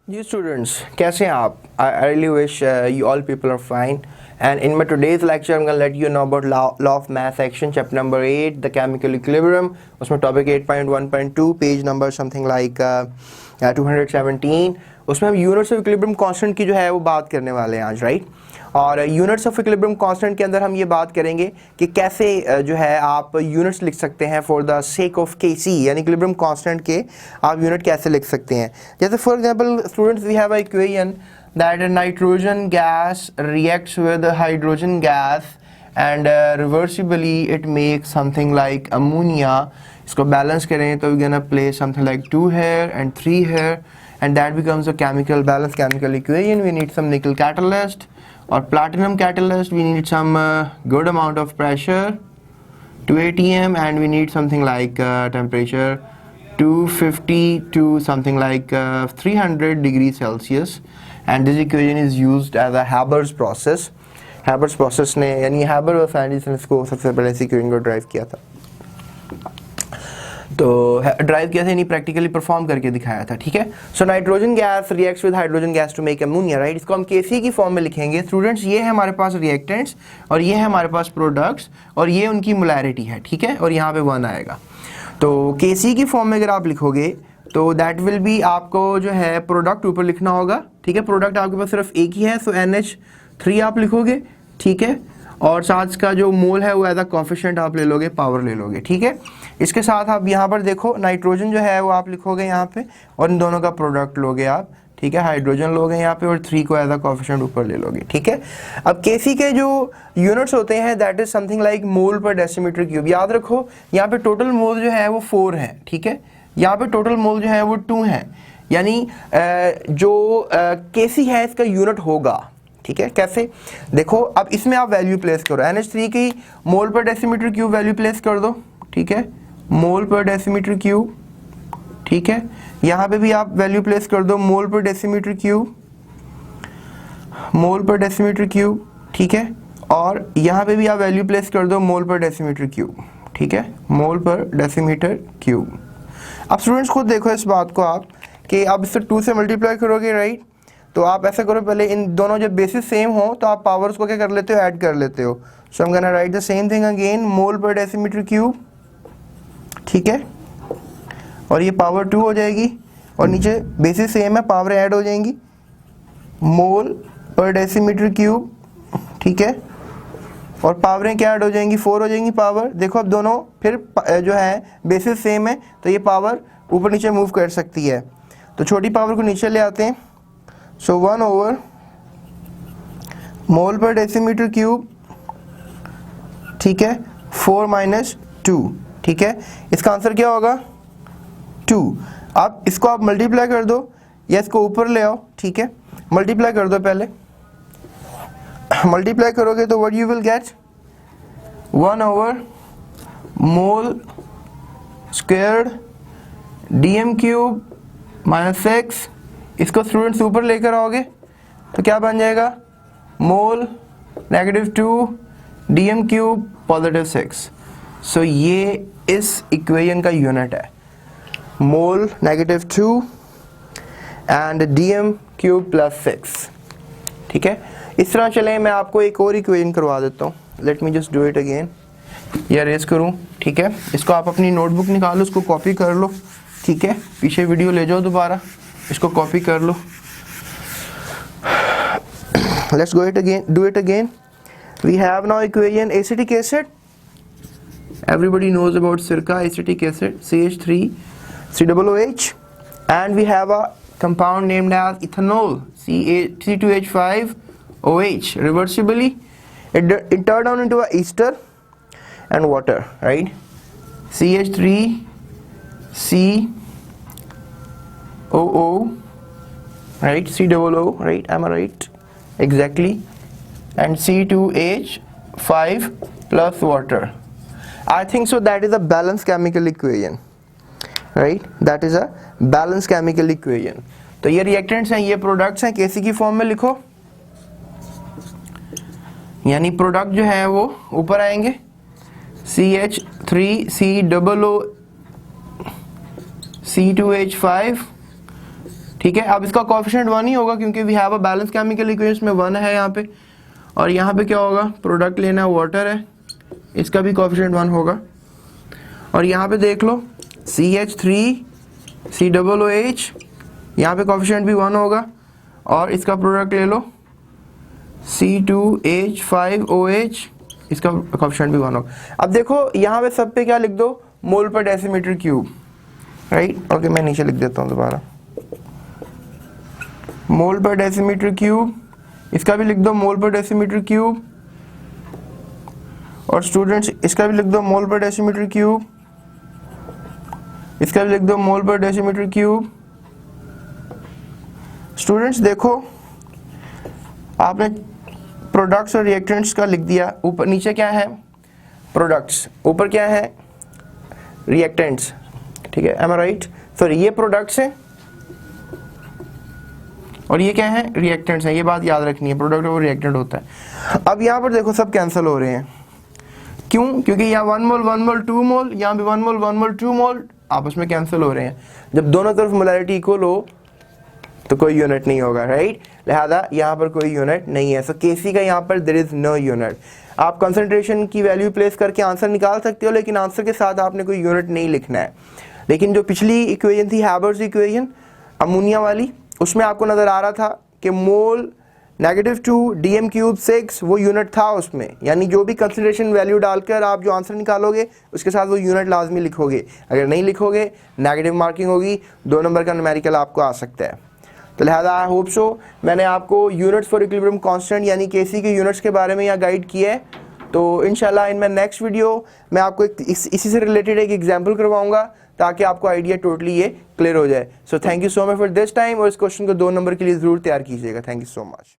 जी students, कैसे हैं आप? I really wish you all people are fine and in my today's lecture I'm going to let you know about law of mass action, chapter number 8, the chemical equilibrium. उसमें topic 8.1.2, page number something like 217. उसमें हम units of equilibrium constant की जो है वो बात करने वाले हैं आज, राइट? और यूनिट्स ऑफ इक्विलिब्रियम कांस्टेंट के अंदर हम ये बात करेंगे कि कैसे जो है आप यूनिट्स लिख सकते हैं for the sake of Kc, यानी इक्विलिब्रियम कांस्टेंट के आप यूनिट कैसे लिख सकते हैं। जैसे for example students, we have a equation that a nitrogen gas reacts with a hydrogen gas and reversibly it makes something like ammonia. इसको balance करें तो we're gonna place something like 2 here and 3 here and that becomes a chemical balance chemical equation. We need some nickel catalyst or platinum catalyst. We need some good amount of pressure, 2 atm, and we need something like temperature 250 to something like 300 degrees Celsius. And this equation is used as a Haber's process. Haber's process ने यानी Haber और scientist ने इसको सबसे पहले इस equation को drive किया था, तो ड्राइव किया था यानी प्रैक्टिकली परफॉर्म करके दिखाया था, ठीक है। So nitrogen gas reacts with hydrogen gas to make ammonia, right? इसको हम Kc की फॉर्म में लिखेंगे स्टूडेंट्स। ये है हमारे पास रिएक्टेंट्स और ये है हमारे पास प्रोडक्ट्स और ये उनकी मोलैरिटी है, ठीक है, और यहाँ पे 1 आएगा। तो Kc की फॉर्म में अगर आप लिखोगे तो दैट विल बी, आपको जो है प्रोडक्ट ऊपर लिखना होगा, ठीक है। प्रोडक्ट आपके पास सिर्फ एक ही है, सो NH3 आप लिखोगे, ठीक है, और साथ का जो मोल है वो एज अ कोफिशिएंट आप ले लोगे, पावर ले लोगे, ठीक है। इसके साथ आप यहाँ पर देखो नाइट्रोजन जो है वो आप लिखोगे यहाँ पे और इन दोनों का प्रोडक्ट लोगे आप, ठीक है। हाइड्रोजन लोगे यहाँ पे और 3 को एज अ कोफिशिएंट ऊपर ले लोगे, ठीक है। अब Kc के जो यूनिट्स होते हैं that is something like mole per decimetre cube. याद रखो यहाँ पे टोटल मोल जो है वो 4 है, ठीक है। यहाँ पे टोटल मोल जो है वो 2 है, यानी जो Kc है इसका यूनिट होगा, ठीक है। कैसे देखो, अब इसमें आप वैल्यू प्लेस करो, NH3 की मोल per decimetre cube value place कर दो, ठीक है, मोल पर डेसीमीटर क्यूब, ठीक है। यहाँ पे भी आप वैल्यू प्लेस कर दो, मोल पर डेसीमीटर क्यूब, मोल पर डेसीमीटर क्यूब, ठीक है, और यहाँ पे भी आप वैल्यू प्लेस कर दो, मोल पर डेसीमीटर क्यूब, ठीक है, मोल पर डेसीमीटर क्यूब। अब स्टूडेंट्स खुद देखो इस बात को आप कि आप इससे 2 से मल्टीप्लाई करोगे, राइट? तो आप ऐसा करो, पहले इन दोनों जब बेसिस सेम हो तो आप पावर्स को क्या कर लेते हो, ऐड कर लेते हो। So I am gonna write the same thing again, mole per decimetre cube, ठीक है, और ये पावर 2 हो जाएगी और नीचे बेसिस सेम है, पावर ऐड हो जाएंगी, मोल पर डेसीमीटर क्यूब, ठीक है, और पावरें क्या ऐड हो जाएंगी, 4 हो जाएंगी पावर। देखो अब दोनों फिर जो है बेसिस सेम है तो ये पावर ऊपर नीचे मूव कर सकती है, तो छोटी पावर को नीचे ले आते हैं। सो 1 ओवर मोल पर डेसीमीटर क्यूब, ठीक है, 4 माइनस 2, ठीक है। इसका आंसर क्या होगा, 2। अब इसको आप मल्टीप्लाई कर दो या इसको ऊपर ले आओ, ठीक है, मल्टीप्लाई कर दो। पहले मल्टीप्लाई करोगे तो what you will get, 1 over mole squared dm cube minus 6। इसको स्टूडेंट्स ऊपर लेकर आओगे तो क्या बन जाएगा, मोल -2 dm क्यूब पॉजिटिव 6। सो ये इस इक्वेशन का यूनिट है, मोल -2 एंड dm क्यूब प्लस 6, ठीक है। इस तरह चलें, मैं आपको एक और इक्वेशन करवा देता हूँ। Let me just do it again, या रेस करूँ, ठीक है। इसको आप अपनी नोटबुक निकालो, इसको कॉपी कर लो, ठीक है, पीछे वीडियो ले जाओ दोबारा, इसको कॉपी कर लो। Let's go it again, do it again. We have now equation acetic acid, everybody knows about silica acetic acid, CH3 COOH, and we have a compound named as ethanol, C2H5OH. Reversibly it turned down into a ester and water, right? CH3 COO, right? COO, right? Am I right? Exactly. And C2H5 plus water. I think so that is a balanced chemical equation, right? That is a balanced chemical equation. तो ये reactants हैं, ये products हैं, Kc की form में लिखो, यानी product जो है वो ऊपर आएंगे, CH3COO C2H5, ठीक है। अब इसका कोएफिशिएंट 1 ही होगा क्योंकि we have a balance chemical equation में 1 है यहाँ पे, और यहाँ पे क्या होगा, प्रोडक्ट लेना है, वाटर है, इसका भी कोएफिशिएंट 1 होगा। और यहाँ पे देख लो CH3COOH, यहाँ पे कोएफिशिएंट भी 1 होगा, और इसका प्रोडक्ट ले लो C2H5OH, इसका कोएफिशिएंट भी 1 होगा। अब देखो यहाँ पे सब पे क्या लिख दो, मोल per decimetre cube, right. Okay, मैं नीचे लिख देता हूँ दोबारा, मोल पर डेसीमीटर क्यूब, इसका भी लिख दो मोल पर डेसीमीटर क्यूब, और स्टूडेंट्स इसका भी लिख दो मोल पर डेसीमीटर क्यूब, इसका भी लिख दो मोल पर डेसीमीटर क्यूब। स्टूडेंट्स देखो, आपने प्रोडक्ट्स और रिएक्टेंट्स का लिख दिया, ऊपर नीचे क्या है प्रोडक्ट्स, ऊपर क्या है रिएक्टेंट्स, ठीक है, एम आई राइट। सॉरी, ये प्रोडक्ट्स हैं और ये क्या है रिएक्टेंट्स हैं, ये बात याद रखनी है, प्रोडक्ट और रिएक्टेंट होता है। अब यहाँ पर देखो सब कैंसिल हो रहे हैं, क्यों? क्योंकि यहाँ 1 मोल 1 मोल 2 मोल, यहाँ भी 1 मोल 1 मोल 2 मोल आपस में कैंसिल हो रहे हैं। जब दोनों तरफ मोलैरिटी इक्वल हो तो कोई यूनिट नहीं होगा, राइट। लिहाजा यहाँ पर कोई यूनिट नहीं है। सो केसी का यहाँ पर देयर इज नो यूनिट। आप कंसंट्रेशन की वैल्यू प्लेस करके आंसर निकाल सकते हो, लेकिन आंसर के साथ आपने कोई यूनिट नहीं लिखना है। लेकिन जो पिछली इक्वेशन थी हैबर्स इक्वेशन अमोनिया वाली, उसमें आपको नजर आ रहा था कि मोल -2 DM3 वो यूनिट था उसमें, यानी जो भी कंसंट्रेशन वैल्यू डालकर आप जो आंसर निकालोगे उसके साथ वो यूनिट लाजमी लिखोगे। अगर नहीं लिखोगे नेगेटिव मार्किंग होगी, 2 नंबर का न्यूमेरिकल आपको आ सकता है। तो लिहाजा आई होप सो मैंने आपको यूनिट्स फॉर इक्विलिब्रियम कांस्टेंट यानी केसी के यूनिट्स के बारे में यहाँ गाइड किया है। तो इंशाल्लाह इन माय नेक्स्ट वीडियो मैं आपको इसी से रिलेटेड एक एग्जांपल करवाऊंगा ताकि आपको आइडिया टोटली ये क्लियर हो जाए। So thank you so much for this time, और इस क्वेश्चन को 2 नंबर के लिए ज़रूर तैयार कीजिएगा। Thank you so much.